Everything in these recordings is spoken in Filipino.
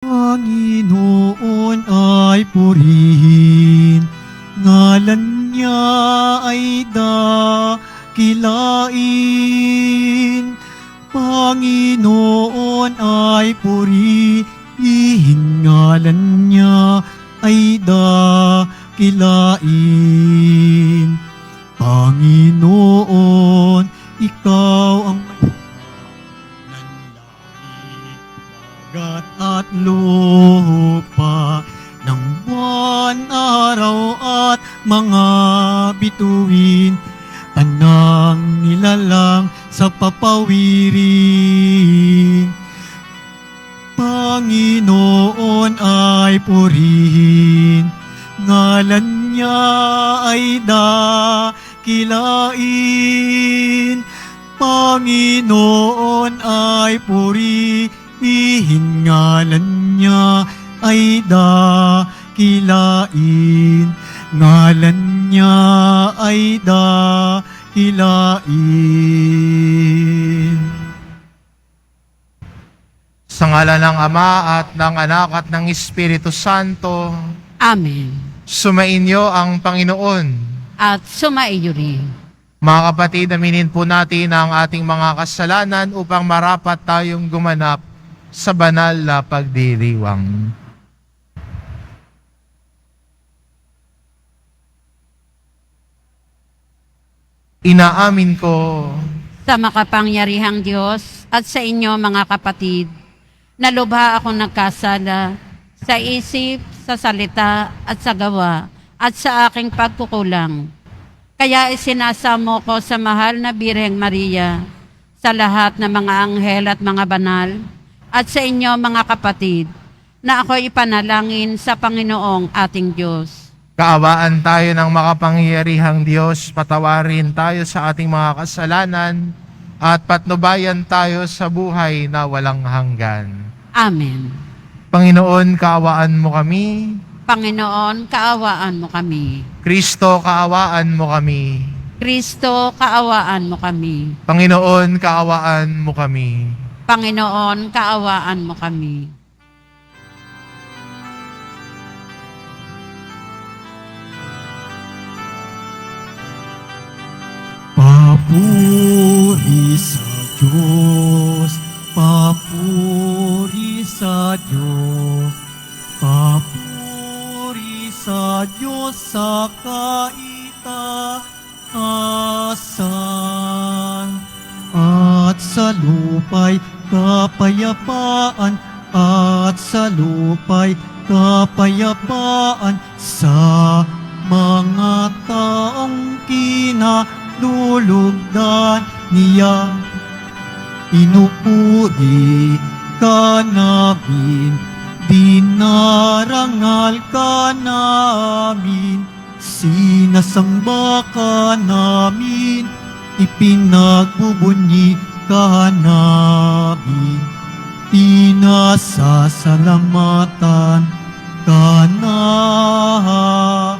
Panginoon ay purihin, ngalan niya ay dakilain. Panginoon ay purihin, ngalan niya ay dakilain. Panginoon, ikaw ang dagat at lupa, ng buwan, araw at mga bituin, tanang nilalang sa papawirin. Panginoon ay purihin, ngalan niya ay dakilain. Panginoon ay purihin, ngalan niya ay dakilain. Ngalan niya ay dakilain. Sa ngalan ng Ama at ng Anak at ng Espiritu Santo, Amen. sumainyo ang Panginoon. At sumaiyo rin. Mga kapatid, aminin po natin ang ating mga kasalanan upang marapat tayong gumanap sa banal na pagdiriwang. Inaamin ko Sa makapangyarihang Diyos at sa inyo mga kapatid, na lubha ako nagkasala sa isip, sa salita at sa gawa at sa aking pagkukulang. Kaya isinasamo ko sa mahal na Birheng Maria, sa lahat ng mga anghel at mga banal, at sa inyo mga kapatid, na ako ipanalangin sa Panginoong ating Diyos. kaawaan tayo ng makapangyarihang Diyos, patawarin tayo sa ating mga kasalanan, at patnubayan tayo sa buhay na walang hanggan. Amen. Panginoon, kaawaan mo kami. Panginoon, kaawaan mo kami. Kristo, kaawaan mo kami. Kristo, kaawaan mo kami. Panginoon, kaawaan mo kami. Panginoon, kaawaan mo kami. Papuri sa Diyos, papuri sa Diyos, papuri sa Diyos sa kaitaasan, at sa lupa'y kapayapaan, at sa lupa'y kapayapaan sa mga taong kinalulugdan niya. Inupuri ka namin, dinarangal ka namin, sinasamba ka namin, ipinagbubunyi ka namin, pinasasalamatan ka namin.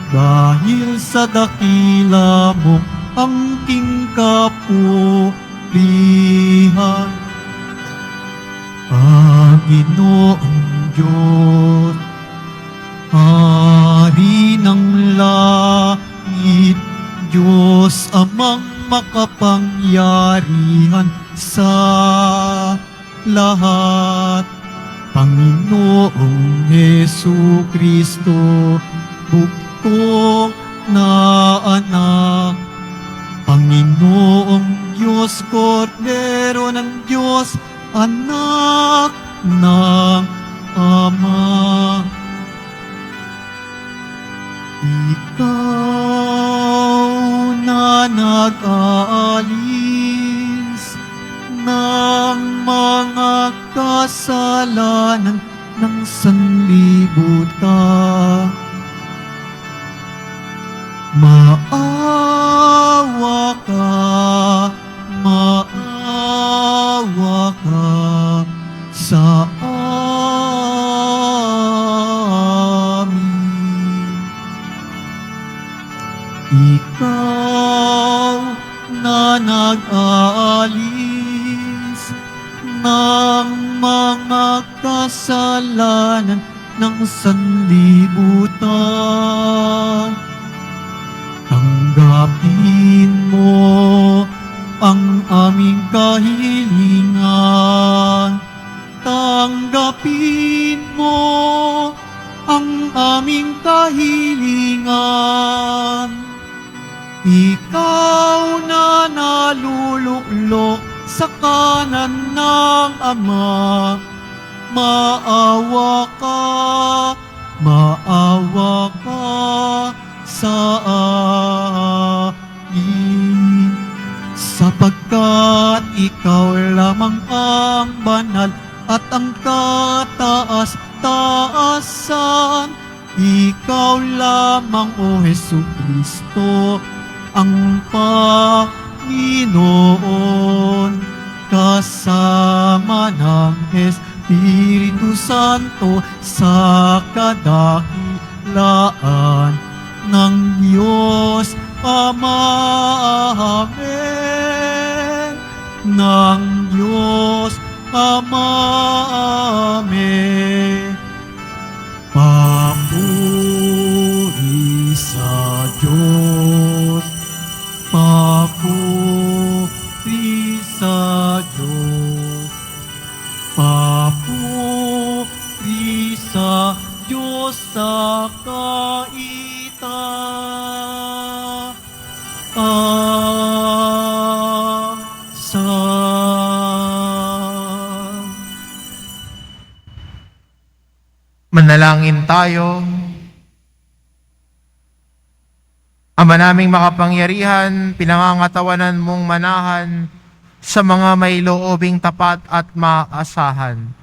Dahil sa dakila mong angking kapurihan, Panginoong Diyos, Hari ng langit, Diyos amang makapangyarihan sa lahat, Panginoong Jesucristo, buktong na anak, Panginoong Diyos, Kordero ng Diyos, anak ng Ama. Ikaw na nag-aalis ng mga kasalanan ng sanlibutan, maawa ka sa amin. Ikaw na nag-aalis ng mga pinagkasalanan ng sanlibutan. Tanggapin mo ang aming kahilingan. Tanggapin mo ang aming kahilingan. Ikaw na naluluklok sa kanan ng Ama, maawa ka sa amin. Sapagkat ikaw lamang ang banal at ang kataas-taasan. Ikaw lamang, O Jesucristo, ang Panginoon, kasama ng Espiritu Santo sa kadakilaan ng Diyos Ama. Amen. Ng Diyos Ama. Amen. Papuri sa Diyos. Papuri sa Diyos. Papuri sa Diyos sa kaitaasan. Manalangin tayo. Ama naming makapangyarihan, pinangangatawanan mong manahan sa mga may loobing tapat at maasahan.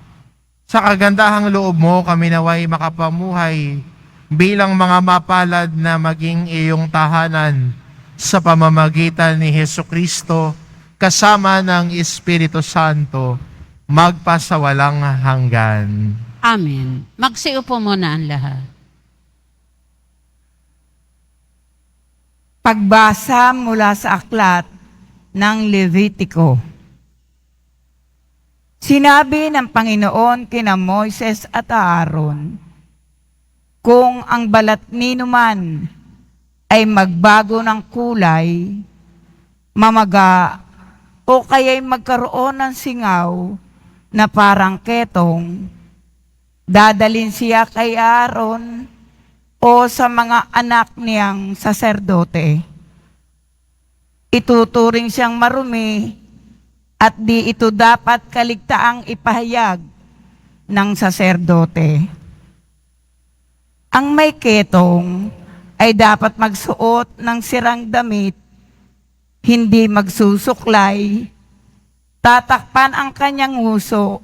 Sa kagandahang loob mo, kami naway makapamuhay bilang mga mapalad na maging iyong tahanan sa pamamagitan ni Hesukristo kasama ng Espiritu Santo magpasawalang hanggan. Amen. Magsiupo muna ang lahat. Pagbasa mula sa aklat ng Levitiko. Sinabi ng Panginoon kina Moises at Aaron, kung ang balat ninuman ay magbago ng kulay, mamaga, o kaya'y magkaroon ng singaw na parang ketong, dadalin siya kay Aaron o sa mga anak niyang saserdote. Ituturing siyang marumi at di ito dapat kaligtaang ipahayag ng saserdote. Ang may ketong ay dapat magsuot ng sirang damit, hindi magsusuklay, tatakpan ang kanyang nguso,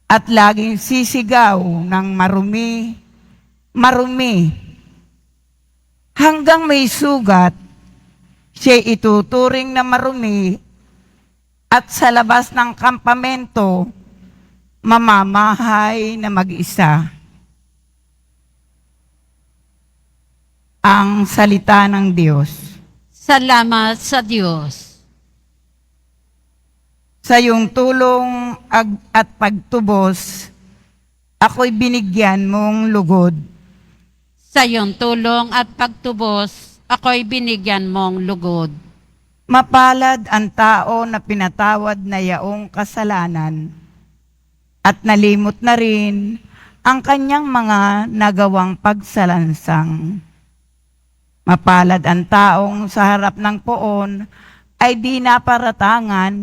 at laging sisigaw ng marumi, marumi. Hanggang may sugat, siya ituturing na marumi at sa labas ng kampamento, mamamahay na mag-isa. Ang salita ng Diyos. Salamat sa Diyos. Sa iyong tulong at pagtubos, ako'y binigyan mong lugod. Sa iyong tulong at pagtubos, ako'y binigyan mong lugod. Mapalad ang tao na pinatawad na yaong kasalanan at nalimot na rin ang kanyang mga nagawang pagsalansang. Mapalad ang taong sa harap ng poon ay di naparatangan,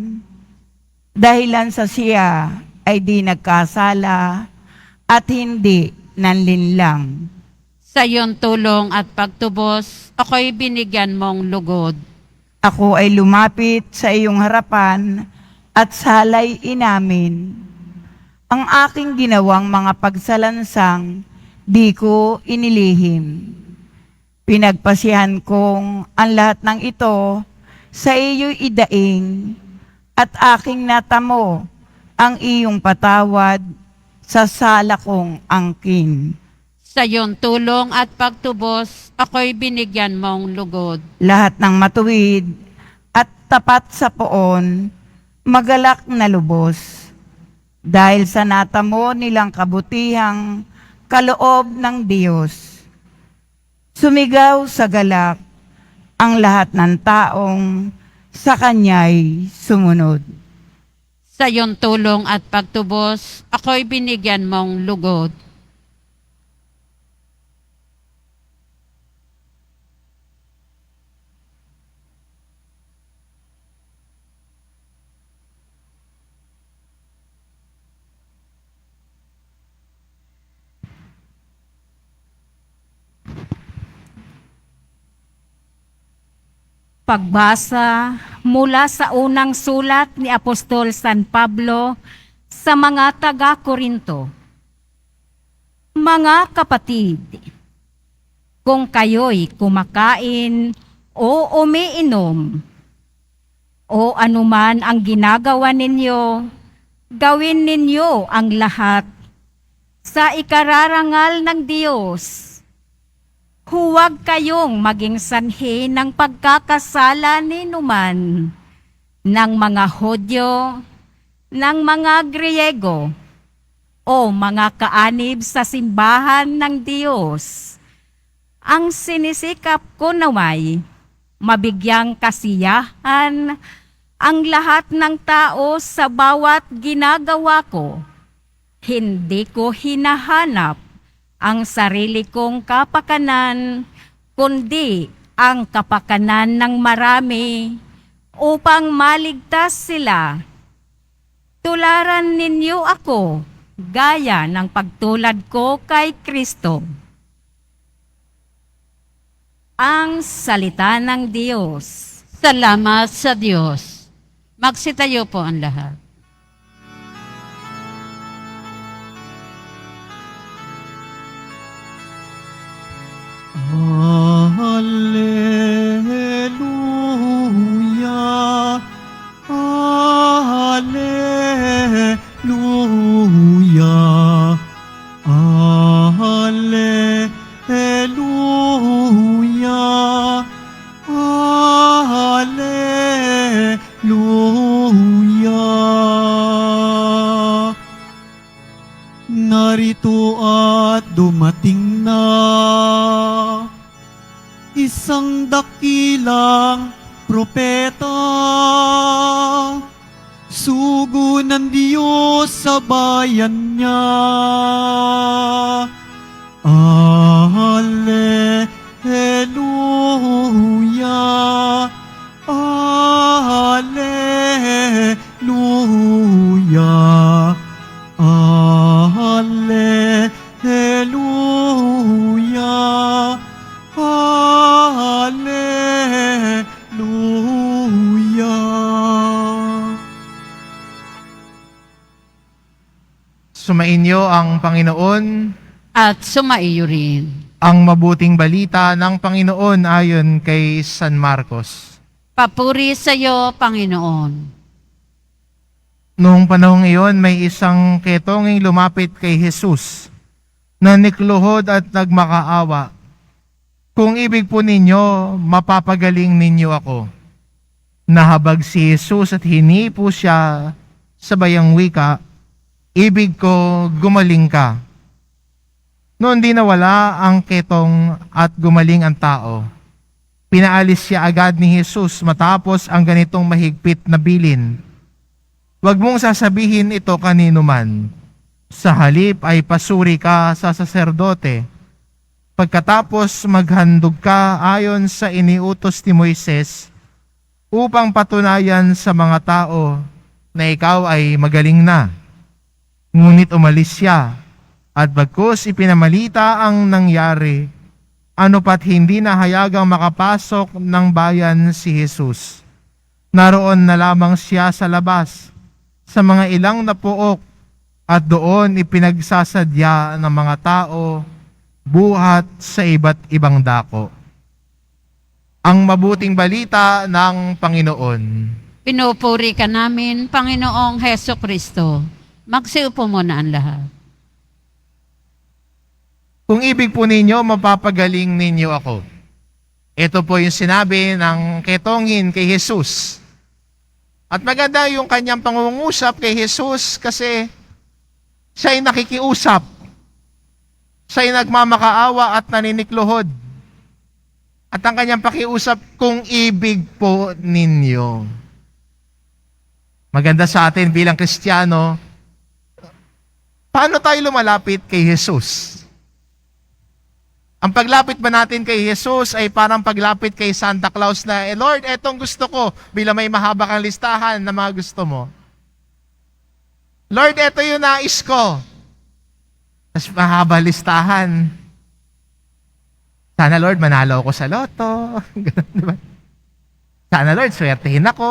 dahilan sa siya ay di nagkasala at hindi nanlinlang. Sa iyong tulong at pagtubos, ako'y binigyan mong lugod. Ako ay lumapit sa iyong harapan at salay inamin. Ang aking ginawang mga pagsalansang di ko inilihim. Pinagpasihan kong ang lahat ng ito sa iyo'y idaing at aking natamo ang iyong patawad sa sala kong angkin. Sa iyong tulong at pagtubos, ako'y binigyan mong lugod. Lahat ng matuwid at tapat sa poon, magalak na lubos. dahil sa natamo nilang kabutihang kaloob ng Diyos. Sumigaw sa galak ang lahat ng taong sa Kanya'y sumunod. Sa iyong tulong at pagtubos, ako'y binigyan mong lugod. Pagbasa mula sa unang sulat ni Apostol San Pablo sa mga taga-Korinto. Mga kapatid, kung kayo'y kumakain o umiinom o anuman ang ginagawa ninyo, gawin ninyo ang lahat sa ikararangal ng Diyos. Huwag kayong maging sanhi ng pagkakasala ni numan ng mga Hudyo, ng mga Griego, o mga kaanib sa simbahan ng Diyos. Ang sinisikap ko naway, mabigyang kasiyahan ang lahat ng tao sa bawat ginagawa ko. Hindi ko hinahanap ang sarili kong kapakanan, kundi ang kapakanan ng marami upang maligtas sila. Tularan ninyo ako, gaya ng pagtulad ko kay Kristo. Ang salita ng Diyos. Salamat sa Diyos. Magsitayo po ang lahat. Hallelujah, Hallelujah, Hallelujah, Hallelujah. Narito at dumating na isang dakilang propeta, sugo ng Diyos sa bayan niya. Hallelujah, Hallelujah, Hallelujah, Hallelujah. Sumainyo ang Panginoon. At sumaiyo rin. Ang mabuting balita ng Panginoon ayon kay San Marcos. Papuri sa iyo, Panginoon. Noong panahong iyon, may isang ketonging lumapit kay Jesus na nikluhod at nagmakaawa. Kung ibig po ninyo, mapapagaling ninyo ako. Nahabag si Jesus at hinipo siya sa bayang wika, ibig ko, gumaling ka. Noon di nawala ang ketong at gumaling ang tao. Pinaalis siya agad ni Jesus matapos ang ganitong mahigpit na bilin. Huwag mong sasabihin ito kanino man. Sa halip ay pasuri ka sa saserdote. Pagkatapos maghandog ka ayon sa iniutos ni Moises upang patunayan sa mga tao na ikaw ay magaling na. Ngunit umalis siya at bagkus ipinamalita ang nangyari, ano pat hindi nahayagang makapasok ng bayan si Jesus. Naroon na lamang siya sa labas, sa mga ilang napuok, at doon ipinagsasadya ng mga tao, buhat sa iba't ibang dako. Ang mabuting balita ng Panginoon. Pinupuri ka namin, Panginoong Heso Kristo. Magsiupo muna ang lahat. Kung ibig po ninyo, mapapagaling ninyo ako. Ito po yung sinabi ng ketongin kay Jesus. At maganda yung kanyang pangungusap kay Jesus kasi Siya ay nakikiusap. Siya ay nagmamakaawa at naninikluhod. At ang kanyang pakiusap, kung ibig po ninyo. Maganda sa atin bilang Kristiyano, paano tayo lumalapit kay Jesus? Ang paglapit ba natin kay Jesus ay parang paglapit kay Santa Claus na, Lord, etong gusto ko, bilang may mahaba kang listahan na mga gusto mo. Lord, eto yung nais ko. Tapos mahaba listahan. Sana Lord, manalo ako sa loto. Ganun, di ba? Sana Lord, swertehin ako.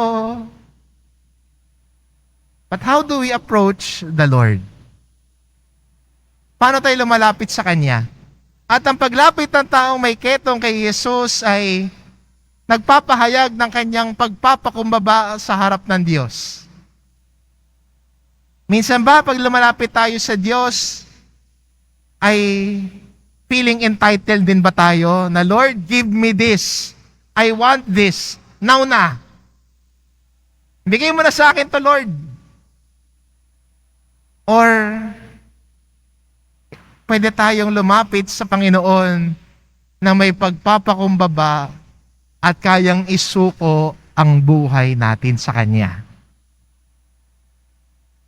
But how do we approach the Lord? Paano tayo lumalapit sa Kanya? At ang paglapit ng taong may ketong kay Jesus ay nagpapahayag ng kanyang pagpapakumbaba sa harap ng Diyos. Minsan ba pag lumalapit tayo sa Diyos, ay feeling entitled din ba tayo na, Lord, give me this. I want this. Now na. Bigay mo na sa akin to, Lord. Or pwede tayong lumapit sa Panginoon na may pagpapakumbaba at kayang isuko ang buhay natin sa Kanya.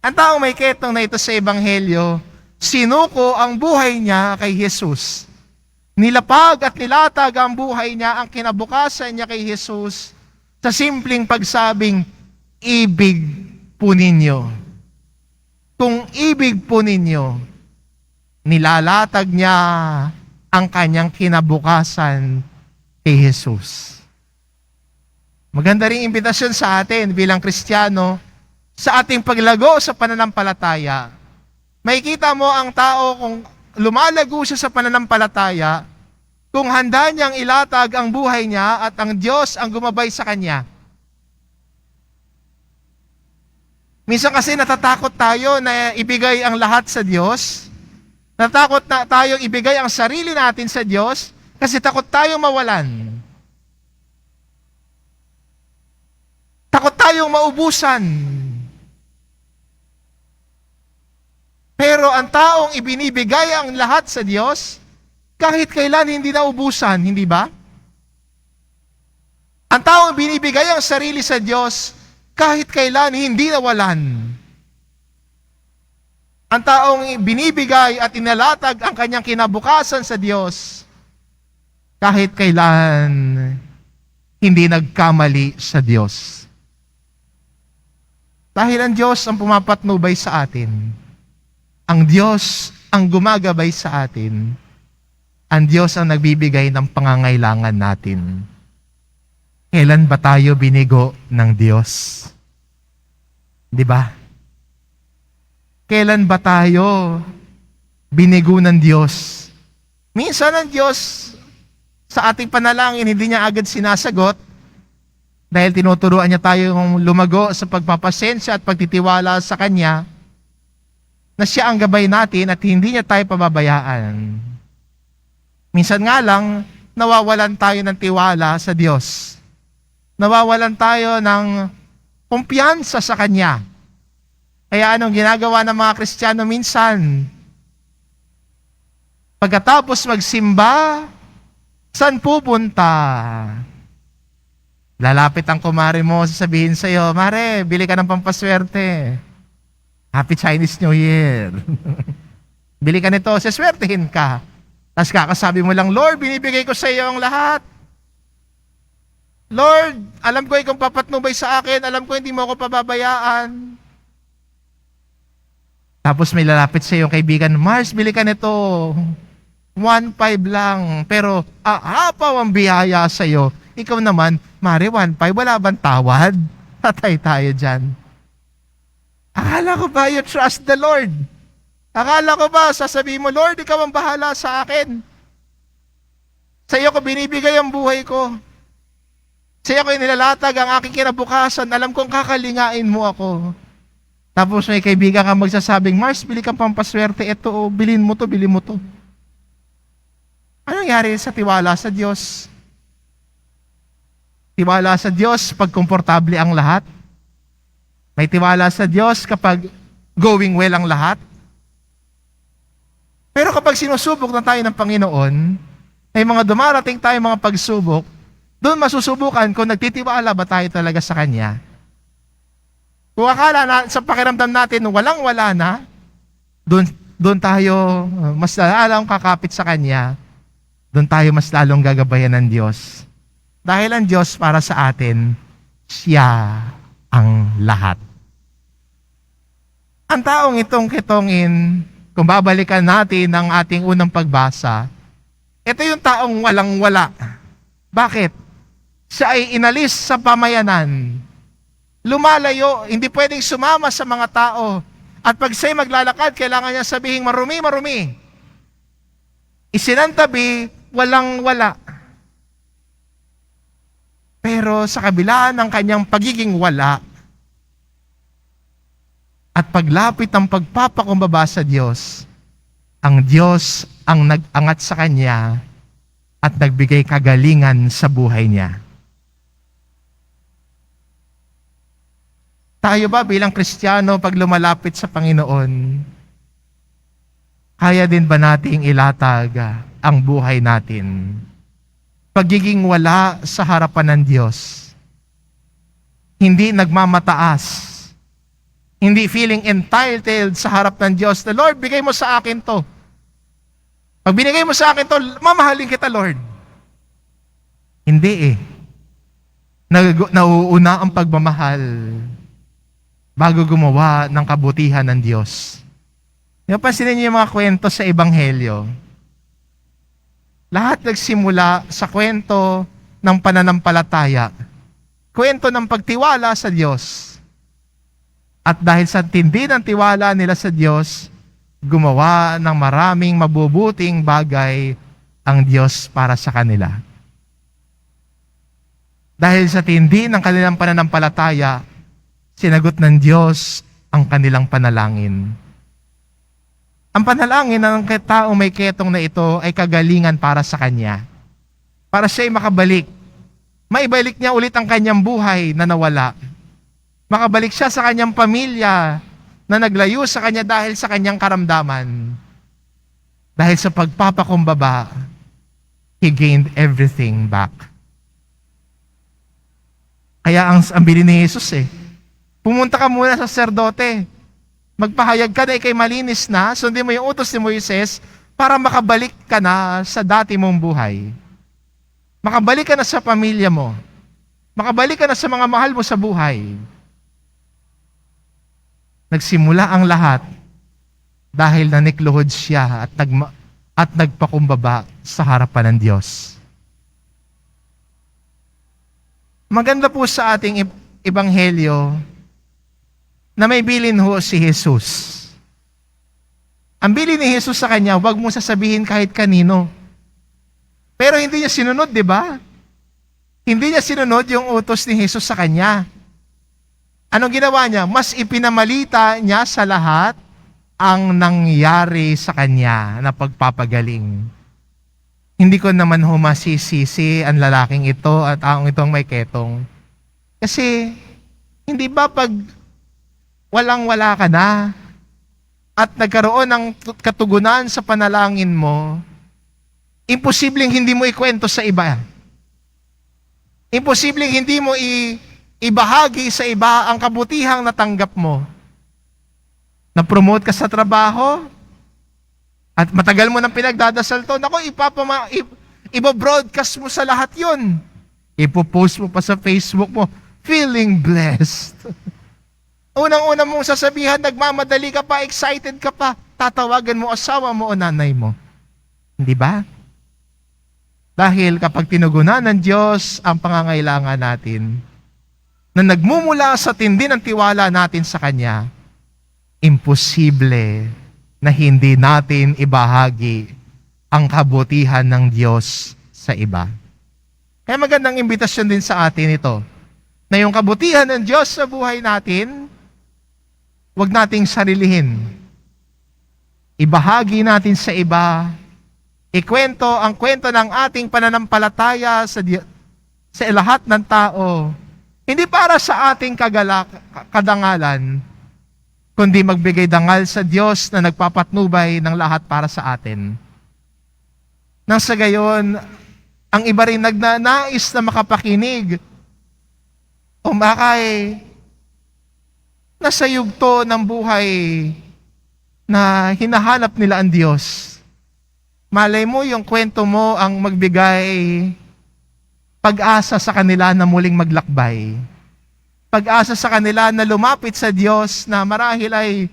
Ang taong may ketong na ito sa Ebanghelyo, sinuko ang buhay niya kay Jesus. Nilapag at nilatag ang buhay niya, ang kinabukasan niya kay Jesus sa simpleng pagsabing, ibig po ninyo. Kung ibig po ninyo, nilalatag niya ang kanyang kinabukasan kay Jesus. Maganda ring imbitasyon sa atin bilang Kristiyano sa ating paglago sa pananampalataya. Makikita mo ang tao kung lumalago siya sa pananampalataya, kung handa niyang ilatag ang buhay niya at ang Diyos ang gumabay sa kanya. Minsan kasi natatakot tayo na ibigay ang lahat sa Diyos. Natakot na tayong ibigay ang sarili natin sa Diyos kasi takot tayong mawalan. Takot tayong maubusan. Pero ang taong ibinibigay ang lahat sa Diyos, kahit kailan hindi naubusan, hindi ba? Ang taong binibigay ang sarili sa Diyos, kahit kailan hindi nawalan. Ang taong binibigay at inalatag ang kanyang kinabukasan sa Diyos, kahit kailan hindi nagkamali sa Diyos. Dahil ang Diyos ang pumapatnubay sa atin. Ang Diyos ang gumagabay sa atin. Ang Diyos ang nagbibigay ng pangangailangan natin. Kailan ba tayo binigo ng Diyos? Di ba? Kailan ba tayo binigo ng Diyos? Minsan ang Diyos sa ating panalangin hindi niya agad sinasagot dahil tinuturuan niya tayong lumago sa pagpapasensya at pagtitiwala sa Kanya na siya ang gabay natin at hindi niya tayo pababayaan. Minsan nga lang, nawawalan tayo ng tiwala sa Diyos. Nawawalan tayo ng kumpiyansa sa Kanya. Kaya anong ginagawa ng mga Kristiyano minsan? Pagkatapos magsimba, saan pupunta? Lalapit ang kumare mo, sasabihin sa'yo, Mare, bili ka ng pampaswerte. Happy Chinese New Year. Bili ka nito, saswertehin ka. Tapos kakasabi mo lang, Lord, binibigay ko sa iyo ang lahat. Lord, alam ko ikaw papatnubay sa akin, alam ko hindi mo ako pababayaan. Tapos may lalapit sa iyong kaibigan, Mars, bili ka nito. 1.5 lang. Pero aapaw ang biyaya sa iyo. Ikaw naman, Mare, 1.5, wala bang tawad? Patay tayo dyan. Akala ko ba you trust the Lord? Akala ko ba sasabihin mo, Lord, ikaw ang bahala sa akin. Sa iyo ko binibigay ang buhay ko. Sa iyo ko inilalatag ang aking kinabukasan. Alam kong kakalingain mo ako. Tapos may kaibigan ka magsasabing, Mars, bili kang pampaswerte. Ito, bilhin mo to, bilhin mo to. Ano nangyari sa tiwala sa Diyos? Tiwala sa Diyos pag komportable ang lahat. May tiwala sa Diyos kapag going well ang lahat. Pero kapag sinusubok na tayo ng Panginoon, may mga dumarating tayo mga pagsubok, doon masusubukan kung nagtitiwala ba tayo talaga sa Kanya. Kung akala na sa pakiramdam natin walang-wala na, doon tayo mas lalong kakapit sa Kanya, doon tayo mas lalong gagabayan ng Diyos. Dahil ang Diyos para sa atin, siya ang lahat. Ang taong itong kitongin, kung babalikan natin ang ating unang pagbasa, ito yung taong walang-wala. Bakit? Siya ay inalis sa pamayanan. Lumalayo, hindi pwedeng sumama sa mga tao. At pag siya'y maglalakad, kailangan niya sabihin, marumi, marumi. Isinantabi, walang-wala. Pero sa kabila ng kanyang pagiging wala, at paglapit ng pagpapakumbaba sa Diyos, ang Diyos ang nag-angat sa kanya at nagbigay kagalingan sa buhay niya. Tayo ba bilang Kristiyano pag lumalapit sa Panginoon, kaya din ba nating ilatag ang buhay natin? Pagiging wala sa harapan ng Diyos, hindi nagmamataas, hindi feeling entitled sa harap ng Diyos. The Lord, bigay mo sa akin to. Pag binigay mo sa akin to, mamahalin kita, Lord. Hindi eh. Nauuna ang pagmamahal bago gumawa ng kabutihan ng Diyos. Napansinin niyo yung mga kwento sa Ebanghelyo. Lahat nagsimula sa kwento ng pananampalataya. Kwento ng pagtiwala sa Diyos. At dahil sa tindi ng tiwala nila sa Diyos, gumawa ng maraming mabubuting bagay ang Diyos para sa kanila. Dahil sa tindi ng kanilang pananampalataya, sinagot ng Diyos ang kanilang panalangin. Ang panalangin ng taong may ketong na ito ay kagalingan para sa kanya. Para siya'y makabalik. Maibalik niya ulit ang kanyang buhay na nawala. Makabalik siya sa kanyang pamilya na naglayo sa kanya dahil sa kanyang karamdaman. Dahil sa pagpapakumbaba, he gained everything back. Kaya ang bilin ni Jesus pumunta ka muna sa saserdote. Magpahayag ka na ikay malinis na, sundin mo yung utos ni Moises para makabalik ka na sa dati mong buhay. Makabalik ka na sa pamilya mo. Makabalik ka na sa mga mahal mo sa buhay. Nagsimula ang lahat dahil nanikluhod siya at nagpakumbaba sa harapan ng Diyos. Maganda po sa ating ebanghelyo na may bilin ho si Jesus. Ang bilin ni Jesus sa kanya, huwag mo sasabihin kahit kanino. Pero hindi niya sinunod, di ba? Hindi niya sinunod yung utos ni Jesus sa kanya. Anong ginawa niya? Mas ipinamalita niya sa lahat ang nangyari sa kanya na pagpapagaling. Hindi ko naman masisisi ang lalaking ito at ang itong may ketong. Kasi, hindi ba pag walang-wala ka na at nagkaroon ng katugunan sa panalangin mo, imposibleng hindi mo ikwento sa iba. Imposibleng hindi mo ibahagi sa iba ang kabutihang natanggap mo. Na-promote ka sa trabaho, at matagal mo nang pinagdadasal to, naku, ibo-broadcast mo sa lahat yun. Ipopost mo pa sa Facebook mo, feeling blessed. Unang-una mong sasabihan, nagmamadali ka pa, excited ka pa, tatawagan mo asawa mo o nanay mo. Hindi ba? Dahil kapag tinugunan ng Diyos ang pangangailangan natin, na nagmumula sa tindi ng tiwala natin sa Kanya, imposible na hindi natin ibahagi ang kabutihan ng Diyos sa iba. Kaya magandang imbitasyon din sa atin ito, na yung kabutihan ng Diyos sa buhay natin, huwag nating sarilihin. Ibahagi natin sa iba, ikwento ang kwento ng ating pananampalataya sa lahat ng tao, hindi para sa ating kadangalan, kundi magbigay dangal sa Diyos na nagpapatnubay ng lahat para sa atin. Nang sa gayon, ang iba rin nagnanais na makapakinig o nasa yugto ng buhay na hinahanap nila ang Diyos. Malay mo, yung kwento mo ang magbigay pag-asa sa kanila na muling maglakbay. Pag-asa sa kanila na lumapit sa Diyos na marahil ay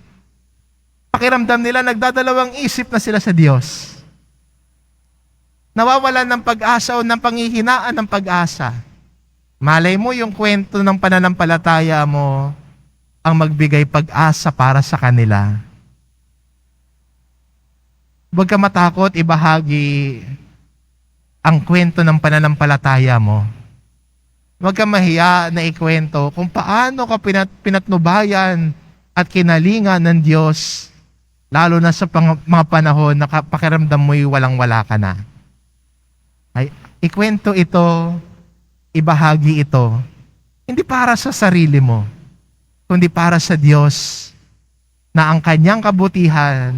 pakiramdam nila nagdadalawang isip na sila sa Diyos. Nawawalan ng pag-asa o ng panghihinaan ng pag-asa. Malay mo yung kwento ng pananampalataya mo ang magbigay pag-asa para sa kanila. Huwag ka matakot ibahagi ang kwento ng pananampalataya mo. Huwag ka mahiya na ikwento kung paano ka pinatnubayan at kinalingan ng Diyos, lalo na sa mga panahon na pakiramdam mo'y walang-wala ka na. Ay, ikwento ito, ibahagi ito, hindi para sa sarili mo, kundi para sa Diyos na ang kanyang kabutihan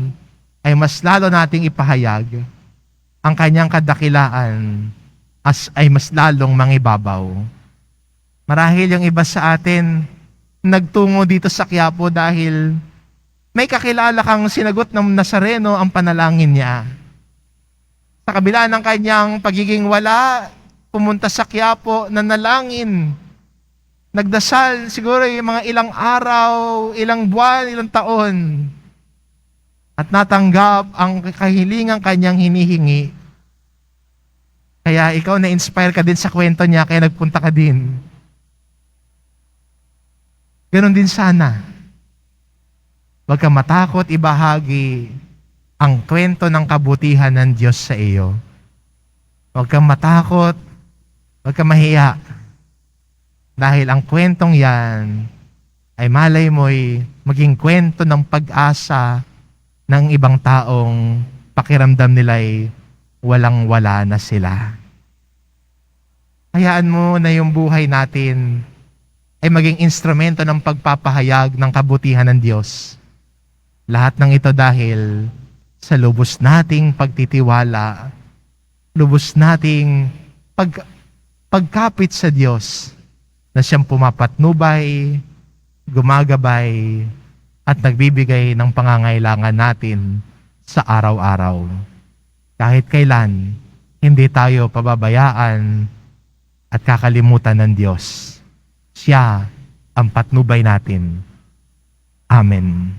ay mas lalo nating ipahayag, ang kanyang kadakilaan ay mas lalong mangibabaw. Marahil yung iba sa atin nagtungo dito sa Quiapo dahil may kakilala kang sinagot ng Nazareno ang panalangin niya. Sa kabila ng kanyang pagiging wala, pumunta sa Quiapo, nanalangin. Nagdasal siguro yung mga ilang araw, ilang buwan, ilang taon. At natanggap ang kahilingang kanyang hinihingi. Kaya ikaw na-inspire ka din sa kwento niya, kaya nagpunta ka din. Ganon din sana. Huwag kang matakot ibahagi ang kwento ng kabutihan ng Diyos sa iyo. Huwag kang matakot, huwag kang mahiya. Dahil ang kwentong yan ay malay mo'y maging kwento ng pag-asa ng ibang taong pakiramdam nila'y walang-wala na sila. Hayaan mo na yung buhay natin ay maging instrumento ng pagpapahayag ng kabutihan ng Diyos. Lahat ng ito dahil sa lubos nating pagtitiwala, lubos nating pagkapit sa Diyos na siyang pumapatnubay, gumagabay, at nagbibigay ng pangangailangan natin sa araw-araw. Kahit kailan, hindi tayo pababayaan at kakalimutan ng Diyos. Siya ang patnubay natin. Amen.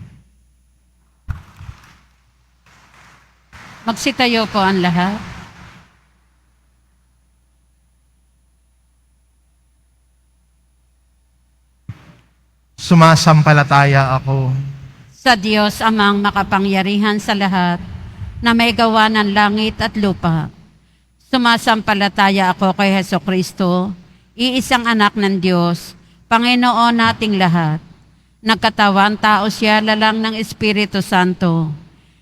Magsitayo po ang lahat. Sumasampalataya ako Sa Diyos amang makapangyarihan sa lahat, na may gawa ng langit at lupa. Sumasampalataya ako kay Hesukristo, iisang anak ng Diyos, Panginoon nating lahat. Nagkatawan tao siya lalang ng Espiritu Santo.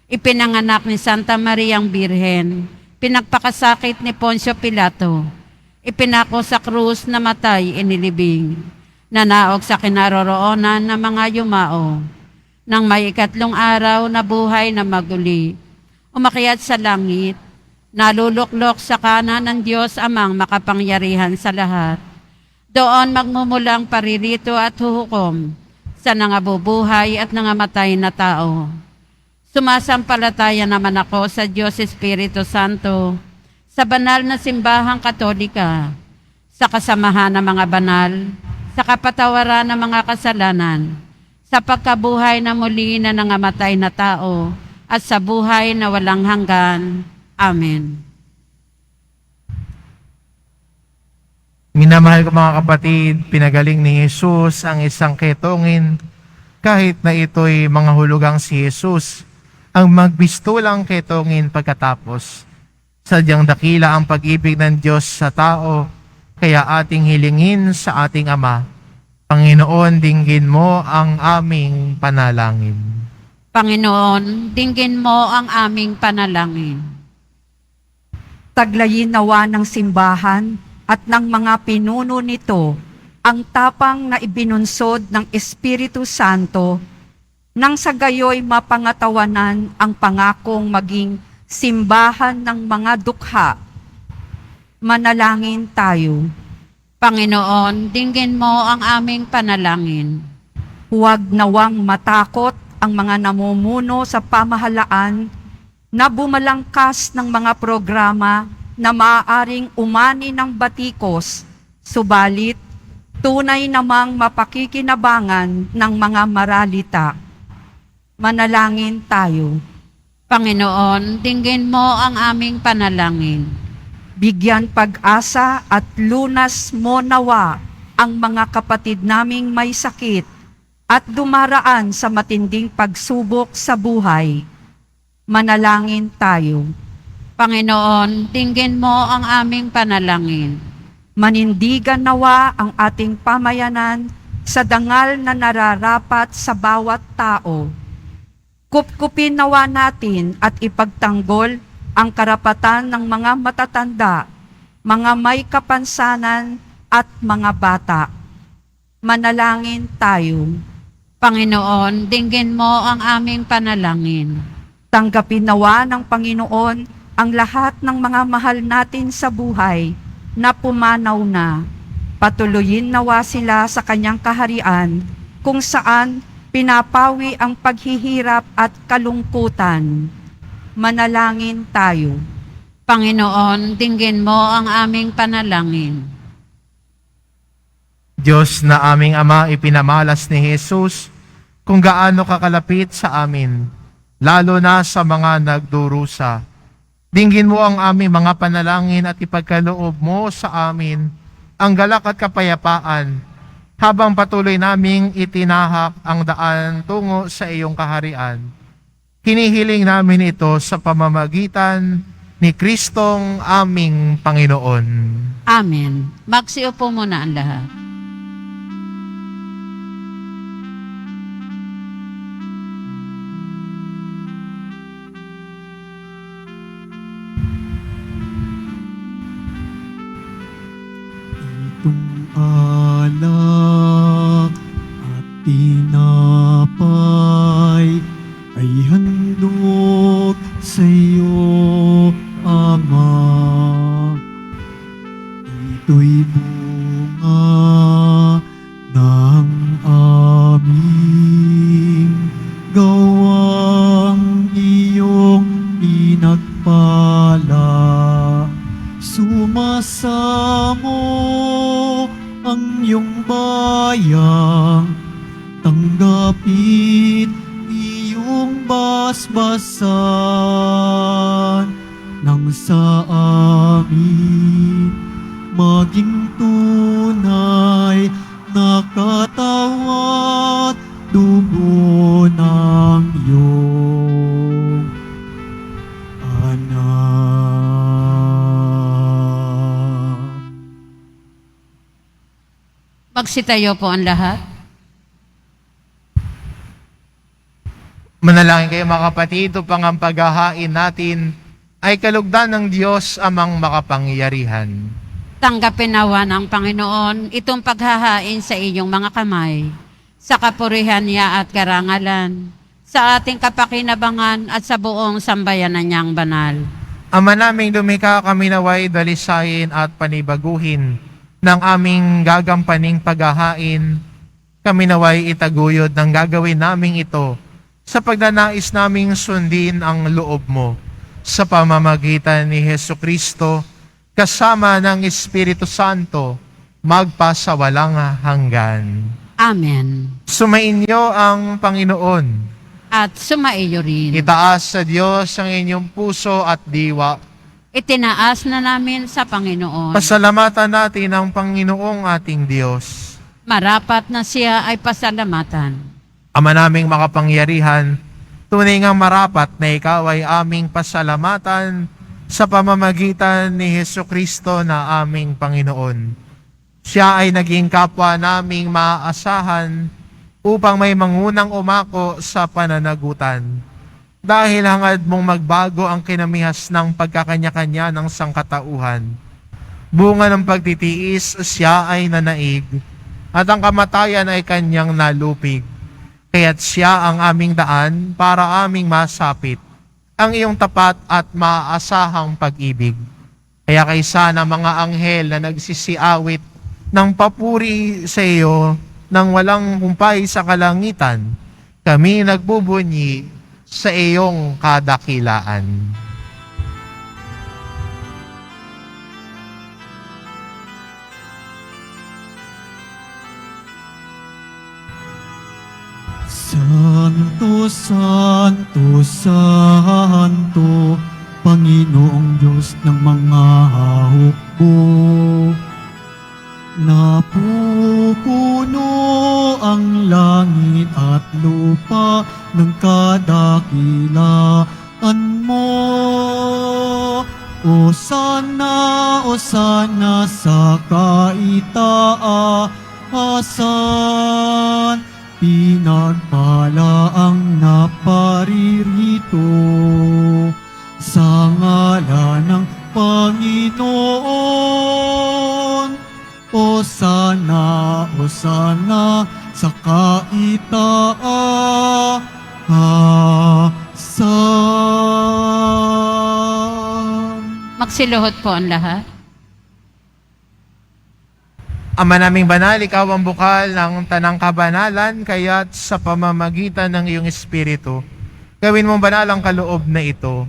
Ipinanganak ni Santa Mariang Birhen, pinagpakasakit ni Poncio Pilato. Ipinako sa krus, namatay, inilibing. Nanaog sa kinaroroonan ng mga yumao. Nang may ikatlong araw na buhay na maguli, umakyat sa langit, naluluklok sa kanan ng Diyos amang makapangyarihan sa lahat. Doon magmumulang paririto at huhukom sa nangabubuhay at nangamatay na tao. Sumasampalataya naman ako sa Diyos Espiritu Santo, sa banal na simbahang katolika, sa kasamahan ng mga banal, sa kapatawaran ng mga kasalanan, sa pagkabuhay na muli na nangamatay na tao, at sa buhay na walang hanggan. Amen. Minamahal ko mga kapatid, pinagaling ni Jesus ang isang ketongin, kahit na ito'y mga hulugang si Jesus, ang magbistulang ketongin pagkatapos. Sadyang dakila ang pag-ibig ng Diyos sa tao, kaya ating hilingin sa ating Ama, Panginoon, dinggin mo ang aming panalangin. Panginoon, dinggin mo ang aming panalangin. Taglayin nawa ng simbahan at ng mga pinuno nito ang tapang na ibinunsod ng Espiritu Santo nang sa gayoy mapangatawanan ang pangakong maging simbahan ng mga dukha. Manalangin tayo. Panginoon, dinggin mo ang aming panalangin. Huwag nawang matakot ang mga namumuno sa pamahalaan na bumalangkas ng mga programa na maaaring umani ng batikos, subalit tunay namang mapakikinabangan ng mga maralita. Manalangin tayo. Panginoon, dinggin mo ang aming panalangin. Bigyan pag-asa at lunas mo nawa ang mga kapatid naming may sakit at dumaraan sa matinding pagsubok sa buhay. Manalangin tayo. Panginoon, dinggin mo ang aming panalangin. Manindigan nawa ang ating pamayanan sa dangal na nararapat sa bawat tao. Kupkupin nawa natin at ipagtanggol ang karapatan ng mga matatanda, mga may kapansanan at mga bata. Manalangin tayo. Panginoon, dinggin mo ang aming panalangin. Tanggapin nawa ng Panginoon ang lahat ng mga mahal natin sa buhay na pumanaw na. Patuloyin nawa sila sa kanyang kaharian kung saan pinapawi ang paghihirap at kalungkutan. Manalangin tayo. Panginoon, dinggin mo ang aming panalangin. Diyos na aming Ama, ipinamalas ni Jesus kung gaano kakalapit sa amin, lalo na sa mga nagdurusa. Dinggin mo ang aming mga panalangin at ipagkaloob mo sa amin ang galak at kapayapaan habang patuloy naming itinahak ang daan tungo sa iyong kaharian. Hinihiling namin ito sa pamamagitan ni Kristong aming Panginoon. Amen. Magsiupo muna ang lahat. Itong alak at tinapay ay handog sa iyo, Ama. Ito'y bunga ng aming gawang iyong pinagpala. Sumasamo ang iyong bayang, tanggapit iyong basbasan nang sa amin maging tunay na katawan, dugo ng iyong anak. Magsitayo po ang lahat. Manalangin kayo mga kapatid upang ang paghahain natin ay kalugdan ng Diyos amang makapangyarihan. Tanggapin nawa ng Panginoon itong paghahain sa inyong mga kamay, sa kapurihan niya at karangalan, sa ating kapakinabangan at sa buong sambayanan niyang banal. Ama naming lumikha, kami naway dalisayin at panibaguhin ng aming gagampaning paghahain. Kami naway itaguyod ng gagawin naming ito sa pagnanais naming sundin ang loob mo sa pamamagitan ni Hesukristo kasama ng Espiritu Santo magpasawalang hanggan. Amen. Sumainyo ang Panginoon. At sumaiyo rin. Itaas sa Diyos ang inyong puso at diwa. Itinaas na namin sa Panginoon. Pasalamatan natin ang Panginoong ating Diyos. Marapat na siya ay pasalamatan. Ama naming makapangyarihan, tunay ngang marapat na ikaw ay aming pasalamatan sa pamamagitan ni Hesukristo na aming Panginoon. Siya ay naging kapwa naming maaasahan upang may mangunang umako sa pananagutan. Dahil hangad mong magbago ang kinamihas ng pagkakanya-kanya ng sangkatauhan. Bunga ng pagtitiis, siya ay nanaig, at ang kamatayan ay kanyang nalupig. kaya't siya ang aming daan para aming masapit ang iyong tapat at maaasahang pag-ibig. Kaya kaysa ng mga anghel na nagsisiawit ng papuri sa iyo nang walang humpay sa kalangitan, kami nagbubunyi sa iyong kadakilaan. Santo, Santo, Santo, Panginoong Diyos ng mga hukbo. Napupuno ang langit at lupa ng kadakilaan mo. O sana sa kaitaasan, pinagpala ang naparirito sa ngalan ng Panginoon. O sana sa kaitaasan. Magsiluhod po ang lahat. Ama naming banal, ikaw ang bukal ng tanang kabanalan, kaya't sa pamamagitan ng iyong Espiritu, gawin mong banal ang kaloob na ito,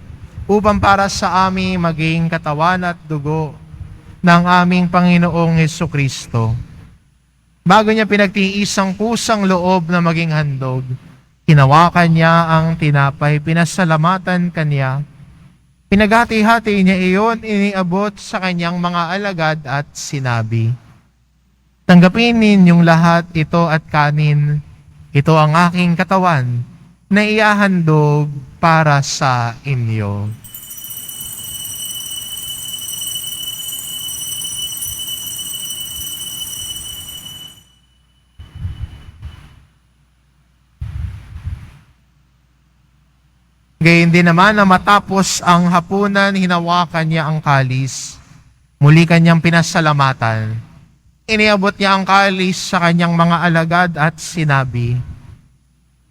upang para sa amin maging katawan at dugo ng aming Panginoong Hesukristo. Bago niya pinagtiis ang kusang loob na maging handog, hinawakan niya ang tinapay, pinasalamatan kanya. Pinaghati-hati niya iyon, iniabot sa kanyang mga alagad at sinabi, "Tanggapin ninyong lahat ito at kanin. Ito ang aking katawan na iahandog para sa inyo." Gayun din naman na matapos ang hapunan, hinawakan niya ang kalis. Muli kanyang pinasalamatan. Iniabot niya ang kalis sa kanyang mga alagad at sinabi,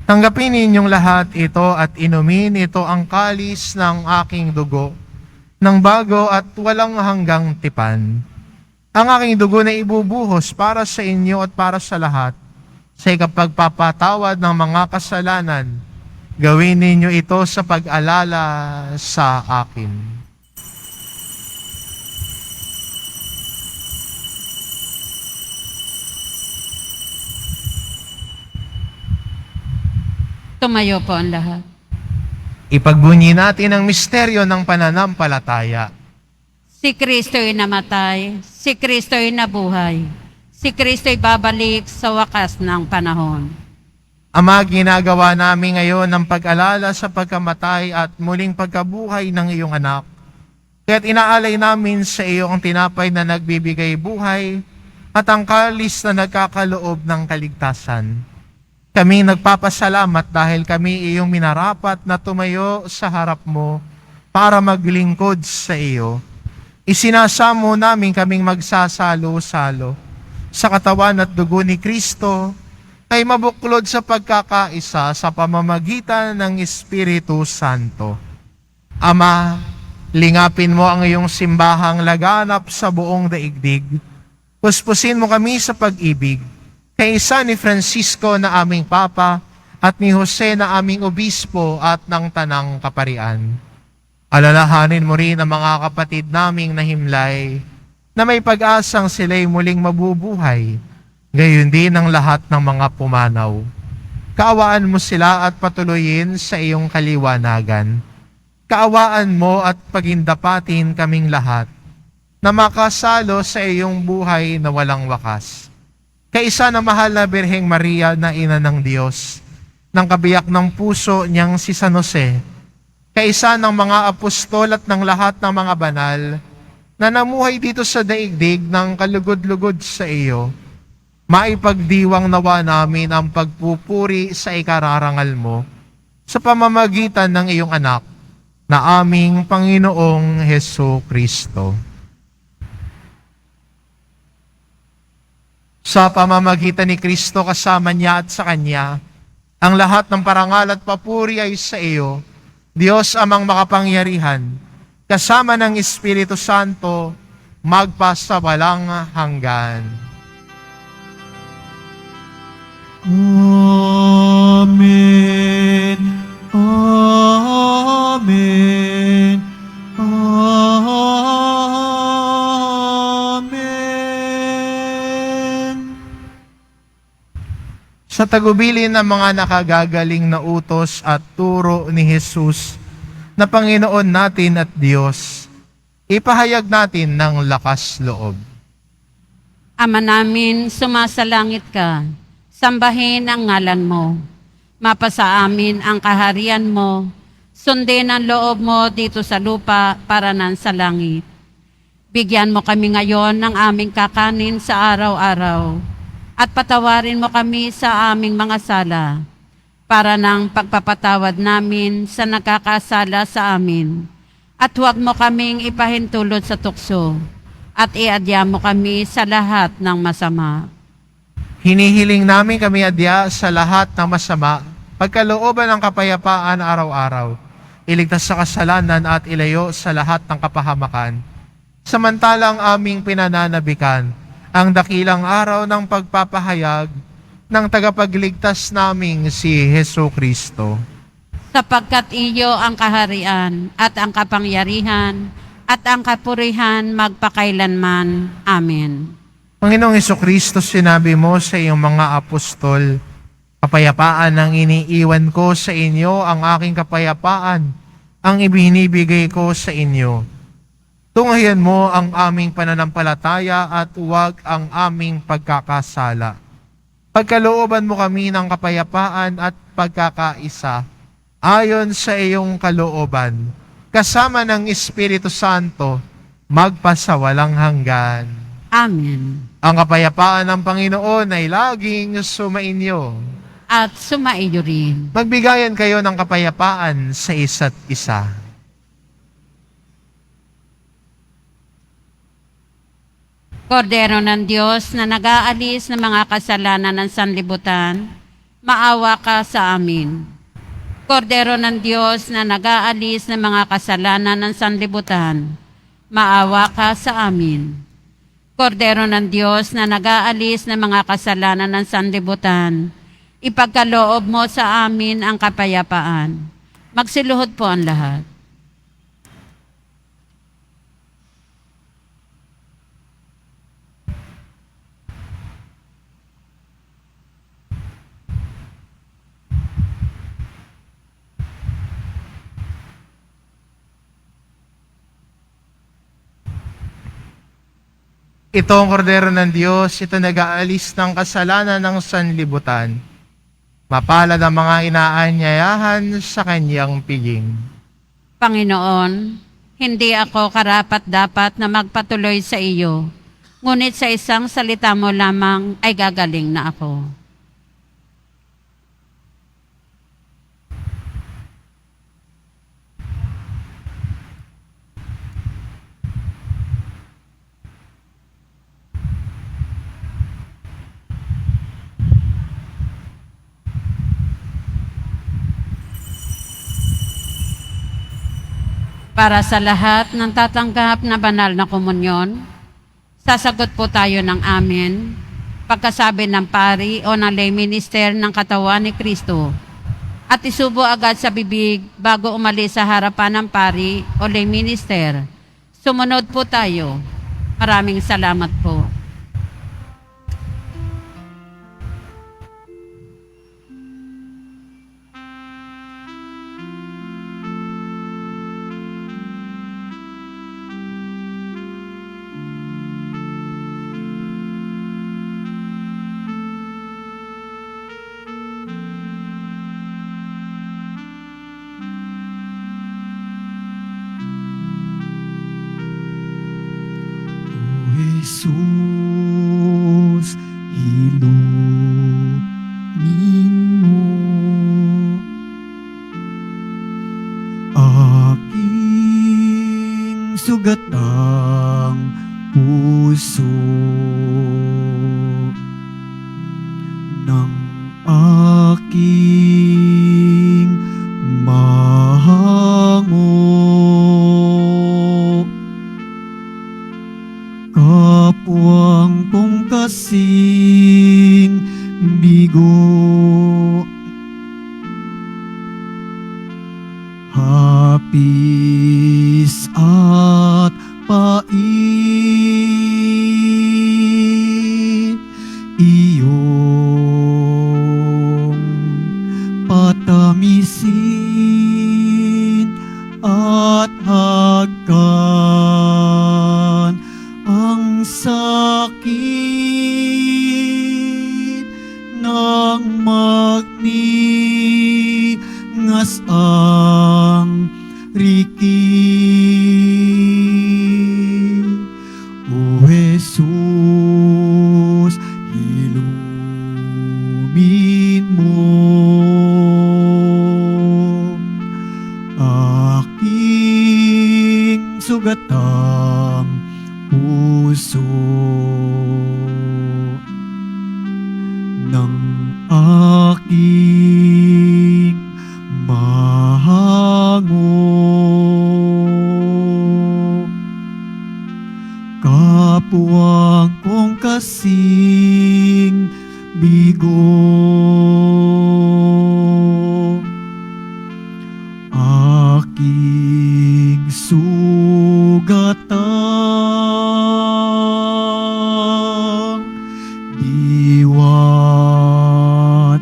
"Tanggapin ninyong lahat ito at inumin, ito ang kalis ng aking dugo, ng bago at walang hanggang tipan. Ang aking dugo na ibubuhos para sa inyo at para sa lahat, sa ikapagpapatawad ng mga kasalanan. Gawin ninyo ito sa pag-alala sa akin." Tumayo po ang lahat. Ipagbunyi natin ang misteryo ng pananampalataya. Si Kristo'y namatay, si Kristo'y nabuhay, si Kristo'y babalik sa wakas ng panahon. Ama, ginagawa namin ngayon ang pag-alala sa pagkamatay at muling pagkabuhay ng iyong anak. Kaya't inaalay namin sa iyo ang tinapay na nagbibigay buhay at ang kalis na nagkakaloob ng kaligtasan. Kami nagpapasalamat dahil kami iyong minarapat na tumayo sa harap mo para maglingkod sa iyo. Isinasamo namin kaming magsasalo-salo sa katawan at dugo ni Kristo, kay mabuklod sa pagkakaisa sa pamamagitan ng Espiritu Santo. Ama, lingapin mo ang iyong simbahang laganap sa buong daigdig. Puspusin mo kami sa pag-ibig, kay isa ni Francisco na aming Papa at ni Jose na aming Obispo at ng Tanang Kaparian. Alalahanin mo rin ang mga kapatid naming nahimlay na may pag-asang sila'y muling mabubuhay, gayon din ang lahat ng mga pumanaw. Kaawaan mo sila at patuloyin sa iyong kaliwanagan. Kaawaan mo at pagindapatin kaming lahat na makasalo sa iyong buhay na walang wakas. Kaisa na mahal na Birheng Maria na Ina ng Diyos, ng kabiyak ng puso niyang si San Jose, kaisa ng mga apostol at ng lahat ng mga banal na namuhay dito sa daigdig ng kalugod-lugod sa iyo, maipagdiwang nawa namin ang pagpupuri sa ikararangal mo sa pamamagitan ng iyong anak na aming Panginoong Hesukristo. Sa pamamagitan ni Kristo kasama niya at sa Kanya, Ang lahat ng parangal at papuri ay sa iyo, Diyos amang makapangyarihan, kasama ng Espiritu Santo, magpasawalang hanggan. Amen. Amen. Amen. Sa tagubilin ng mga nakagagaling na utos at turo ni Jesus na Panginoon natin at Diyos, ipahayag natin ng lakas loob. Ama namin, sumasalangit ka. Sambahin ang ngalan mo. Mapasa amin ang kaharian mo. Sundin ang loob mo dito sa lupa para nan sa langit. Bigyan mo kami ngayon ng aming kakanin sa araw-araw. At patawarin mo kami sa aming mga sala para ng pagpapatawad namin sa nakakasala sa amin. At huwag mo kaming ipahintulot sa tukso at iadya mo kami sa lahat ng masama. Hinihiling namin kami adya sa lahat ng masama, pagkalooban ng kapayapaan araw-araw, iligtas sa kasalanan at ilayo sa lahat ng kapahamakan. Samantalang aming pinananabikan ang dakilang araw ng pagpapahayag ng tagapagligtas naming si Hesu Kristo. Sapagkat iyo ang kaharian at ang kapangyarihan at ang kapurihan magpakailanman. Amen. Panginoong Hesukristo, sinabi mo sa iyong mga apostol, kapayapaan ang iniiwan ko sa inyo, ang aking kapayapaan ang ibinibigay ko sa inyo. Tunghayan mo ang aming pananampalataya at huwag ang aming pagkakasala. Pagkalooban mo kami ng kapayapaan at pagkakaisa, ayon sa iyong kalooban, kasama ng Espiritu Santo, magpasawalang hanggan. Amen. Ang kapayapaan ng Panginoon ay laging sumainyo. At sumaiyo rin. Magbigayan kayo ng kapayapaan sa isa't isa. Kordero ng Diyos na nag-aalis ng mga kasalanan ng sanlibutan, maawa ka sa amin. Kordero ng Diyos na nag-aalis ng mga kasalanan ng sanlibutan, maawa ka sa amin. Kordero ng Diyos na nag-aalis ng mga kasalanan ng sanlibutan, ipagkaloob mo sa amin ang kapayapaan. Magsiluhod po ang lahat. Ito ang kordero ng Diyos, ito nag-aalis ng kasalanan ng sanlibutan. Mapalad ang mga inaanyayahan sa kanyang piging. Panginoon, hindi ako karapat-dapat na magpatuloy sa iyo, ngunit sa isang salita mo lamang ay gagaling na ako. Para sa lahat ng tatanggap na banal na komunyon, sasagot po tayo ng amen pagkasabi ng pari o ng lay minister ng katawan ni Kristo at isubo agad sa bibig bago umalis sa harapan ng pari o lay minister. Sumunod po tayo. Maraming salamat po. Jesus, hilunin mo aking sugat ng puso ng aking Tipis at pait, iyong patamisin at hagkan ang sakit ng magningas ang riki. O Jesus, ilumin mo aking sugatang puso ng aking mahango. Kapuwang kong kasing bigo, aking sugatang diwa't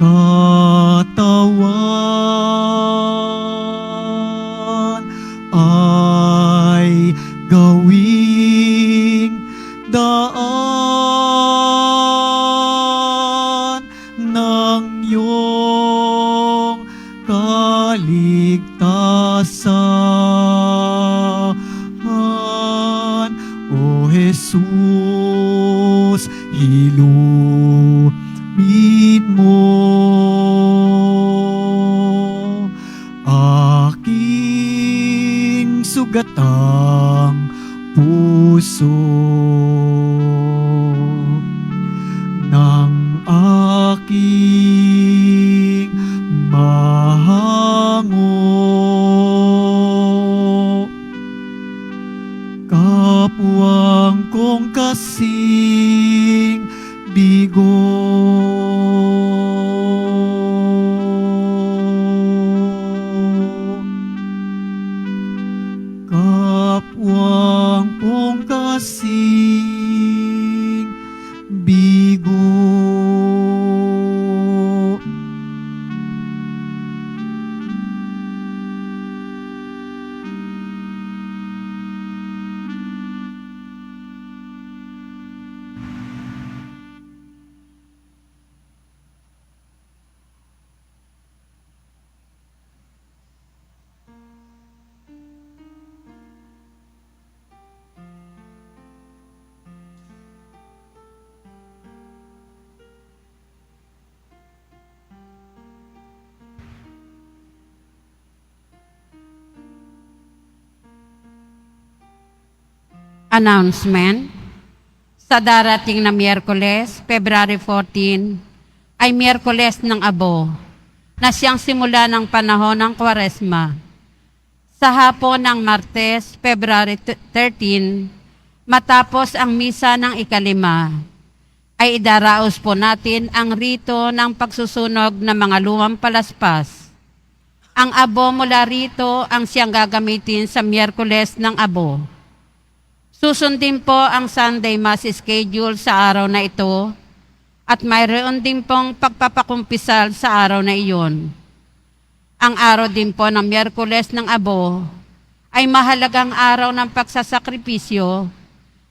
katawan ay gawing daan ng iyong kaligtasan. O Jesus, ilumin mo aking sugatang puso ng aking mahango. Kapuwang kong kasing bigo, kapwang kong kasing bigo. Announcement. Sa darating na Miyerkules, February 14, ay Miyerkules ng Abo, na siyang simula ng panahon ng Kwaresma. Sa hapon ng Martes, February 13, matapos ang misa ng ikalima, ay idaraos po natin ang rito ng pagsusunog ng mga lumang palaspas. Ang abo mula rito ang siyang gagamitin sa Miyerkules ng Abo. Susundin po ang Sunday Mass schedule sa araw na ito at mayroon din pong pagpapakumpisal sa araw na iyon. Ang araw din po ng Miyerkules ng Abo ay mahalagang araw ng pagsasakripisyo,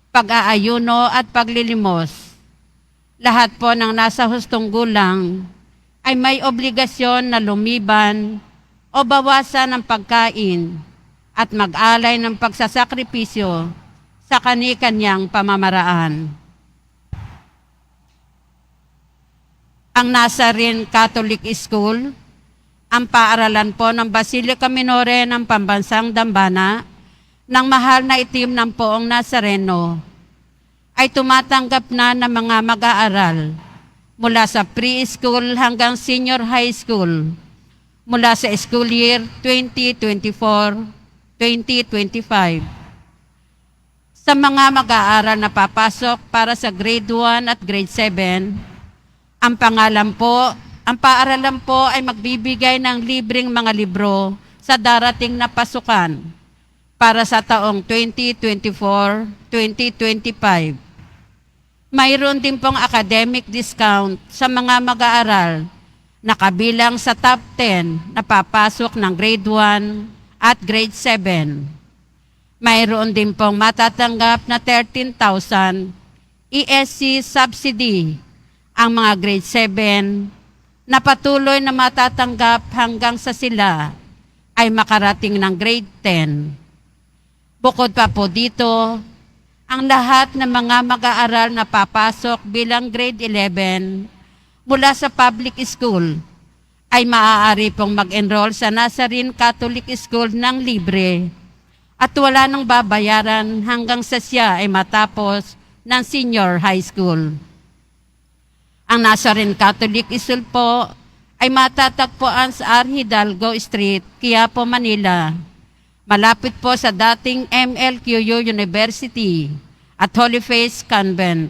pag-aayuno at paglilimos. Lahat po ng nasa hustong gulang ay may obligasyon na lumiban o bawasan ng pagkain at mag-alay ng pagsasakripisyo sa kani-kanyang pamamaraan. Ang Nazarene Catholic School, ang paaralan po ng Basilica Minore ng Pambansang Dambana, ng mahal na itim ng Poong Nazareno, ay tumatanggap na ng mga mag-aaral mula sa preschool hanggang senior high school, mula sa school year 2024-2025. Sa mga mag-aaral na papasok para sa grade 1 at grade 7, ang paaralan po ay magbibigay ng libreng mga libro sa darating na pasukan para sa taong 2024-2025. Mayroon din pong academic discount sa mga mag-aaral na kabilang sa top 10 na papasok ng grade 1 at grade 7. Mayroon din pong matatanggap na 13,000 ESC subsidy ang mga grade 7 na patuloy na matatanggap hanggang sa sila ay makarating ng grade 10. Bukod pa po dito, ang lahat ng mga mag-aaral na papasok bilang grade 11 mula sa public school ay maaari pong mag-enroll sa Nazarene Catholic School ng libre at wala nang babayaran hanggang sa siya ay matapos ng senior high school. Ang Nazarene Catholic School po ay matatagpuan sa R. Hidalgo Street, Quiapo, Manila. Malapit po sa dating MLQU University at Holy Face Convent.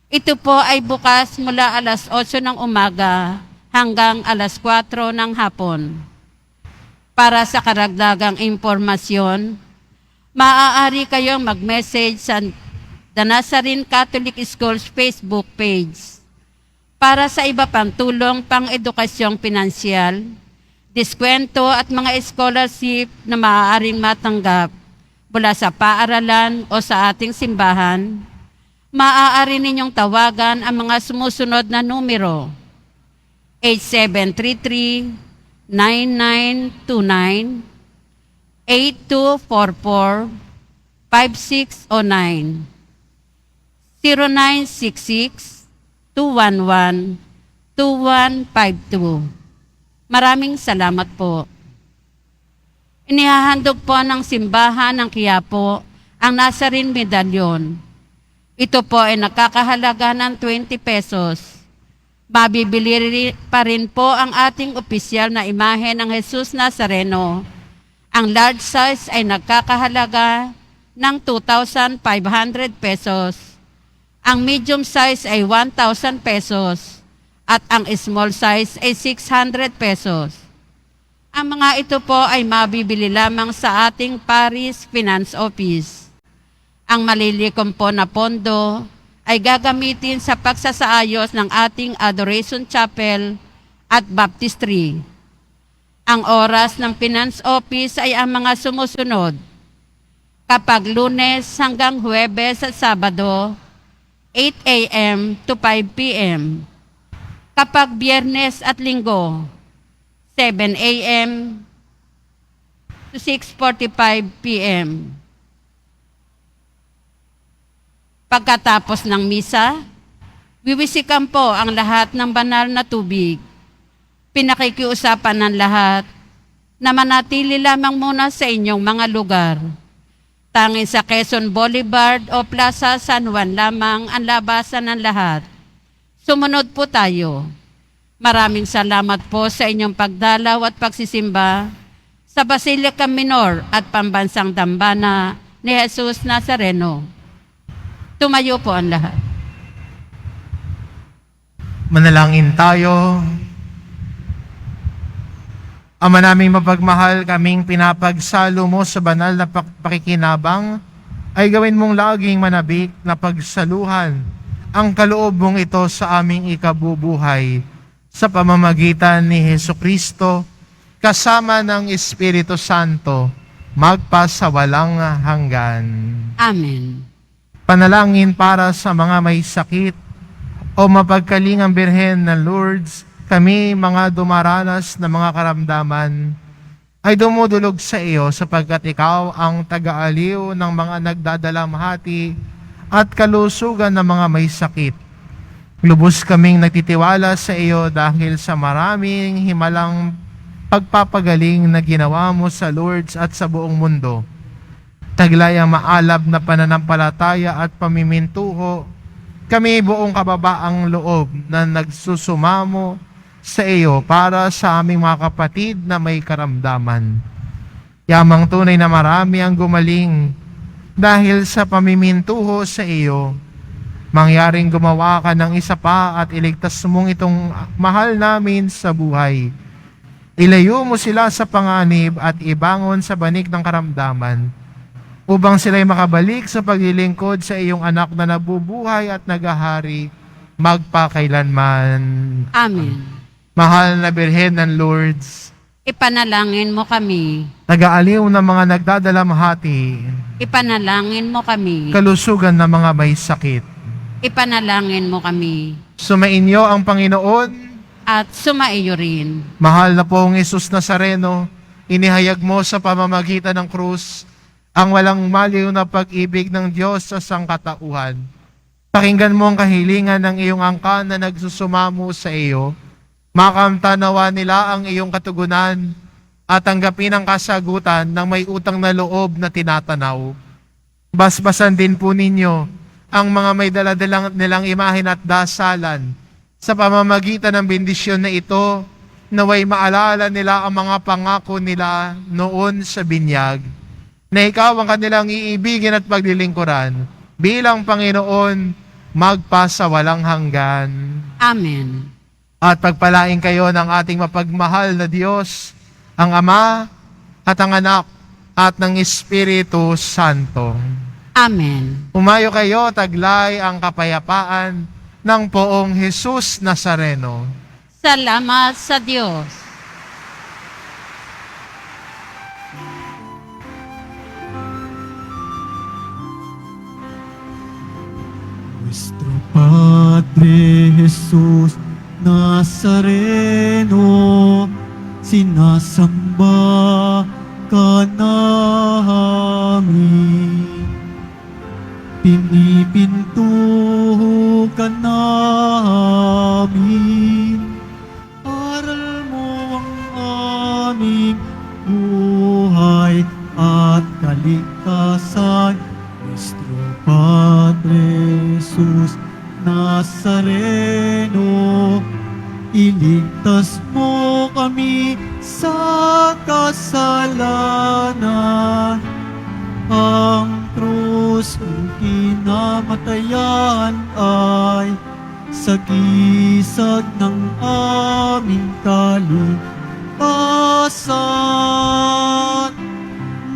Ito po ay bukas mula alas 8 ng umaga hanggang alas 4 ng hapon. Para sa karagdagang impormasyon, maaari kayong mag-message sa The Nazarene Catholic Schools Facebook page. Para sa iba pang tulong pang-edukasyong pinansyal, diskwento at mga scholarship na maaaring matanggap mula sa paaralan o sa ating simbahan, maaari ninyong tawagan ang mga sumusunod na numero: 8733-9929, 8244-5609, 0966-211-2152. Maraming salamat po. Inihahandog po ng simbahan ng Quiapo ang Nazarene Medallion. Ito po ay nakakahalaga ng 20 pesos. Mabibili pa rin po ang ating opisyal na imahe ng Jesus Nazareno. Ang large size ay nagkakahalaga ng 2,500 pesos. Ang medium size ay 1,000 pesos. At ang small size ay 600 pesos. Ang mga ito po ay mabibili lamang sa ating Paris Finance Office. Ang malilikom po na pondo ay gagamitin sa pagsasaayos ng ating Adoration Chapel at Baptistry. Ang oras ng Finance Office ay ang mga sumusunod. Kapag Lunes hanggang Huwebes at Sabado, 8 a.m. to 5 p.m. Kapag Biyernes at Linggo, 7 a.m. to 6:45 p.m. Pagkatapos ng misa, wiwisikan po ang lahat ng banal na tubig. Pinakikiusapan ng lahat na manatili lamang muna sa inyong mga lugar. Tanging sa Quezon Boulevard o Plaza San Juan lamang ang labasan ng lahat. Sumunod po tayo. Maraming salamat po sa inyong pagdalaw at pagsisimba sa Basilica Minor at Pambansang Dambana ni Jesus Nazareno. Tumayo po ang lahat. Manalangin tayo. Ama naming mapagmahal, kaming pinapagsalo mo sa banal na pakikinabang, ay gawin mong laging manabik na pagsaluhan ang kaloob mong ito sa aming ikabubuhay sa pamamagitan ni Hesukristo kasama ng Espiritu Santo magpasawalang hanggan. Amen. Panalangin para sa mga may sakit o mapagkalingang Birhen ng Lourdes, kami mga dumaranas na mga karamdaman ay dumudulog sa iyo sapagkat ikaw ang taga-aliw ng mga nagdadalamhati at kalusugan ng mga may sakit. Lubos kaming nagtitiwala sa iyo dahil sa maraming himalang pagpapagaling na ginawa mo sa Lourdes at sa buong mundo. Taglay ang maalab na pananampalataya at pamimintuho, kami buong kababaang loob na nagsusumamo sa iyo para sa aming mga kapatid na may karamdaman. Yamang tunay na marami ang gumaling dahil sa pamimintuho sa iyo. Mangyaring gumawa ka ng isa pa at iligtas mong itong mahal namin sa buhay. Ilayo mo sila sa panganib at ibangon sa banig ng karamdaman upang sila'y makabalik sa paglilingkod sa iyong anak na nabubuhay at nagahari magpakailanman. Amen. Mahal na Birhen ng Lourdes, Ipanalangin mo kami. nag-aaliw ng mga nagdadalamhati, Ipanalangin mo kami. kalusugan ng mga may sakit. Ipanalangin mo kami. Sumainyo ang Panginoon. At sumaiyo rin. Mahal na pong Hesus Nazareno, inihayag mo sa pamamagitan ng krus ang walang maliw na pag-ibig ng Diyos sa sangkatauhan. Pakinggan mo ang kahilingan ng iyong angkan na nagsusumamo sa iyo. Makamtanawa nila ang iyong katugunan at tanggapin ang kasagutan ng may utang na loob na tinatanaw. Basbasan din po ninyo ang mga may daladalang nilang imahin at dasalan sa pamamagitan ng bendisyon na ito, naway maalala nila ang mga pangako nila noon sa binyag, na ikaw ang kanilang iibigin at paglilingkuran bilang Panginoon magpasawalang hanggan. Amen. At pagpalain kayo ng ating mapagmahal na Diyos, ang Ama at ang Anak at ng Espiritu Santo. Amen. Umayo kayo, taglay ang kapayapaan ng poong Hesus Nazareno. Salamat sa Diyos. Nuestro Padre Jesús Nazareno, sinasamba ka namin. Pinipinto ka namin, aral mo ang aming buhay at kaligtasan. Nuestro Padre Jesus Nazareno, iligtas mo kami sa kasalanan. Ang krus mong kinamatayan ay sagisag ng aming kaligtasan.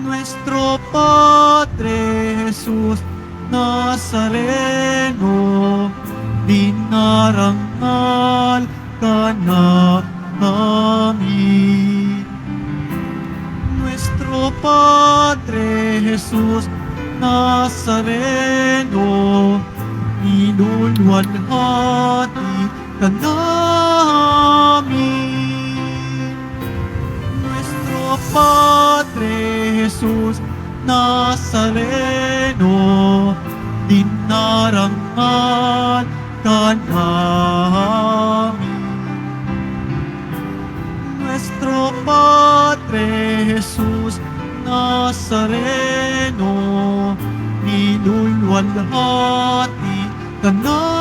Nuestro Padre Jesus Nazareno, dinarangal ka namin. Nuestro Padre Jesus Nazareno, inulwalhati ka namin. Nuestro Padre Jesus Nazareno, dinarangal ka namin. Nuestro Padre Jesus Nazareno, nilulwalhati ka namin.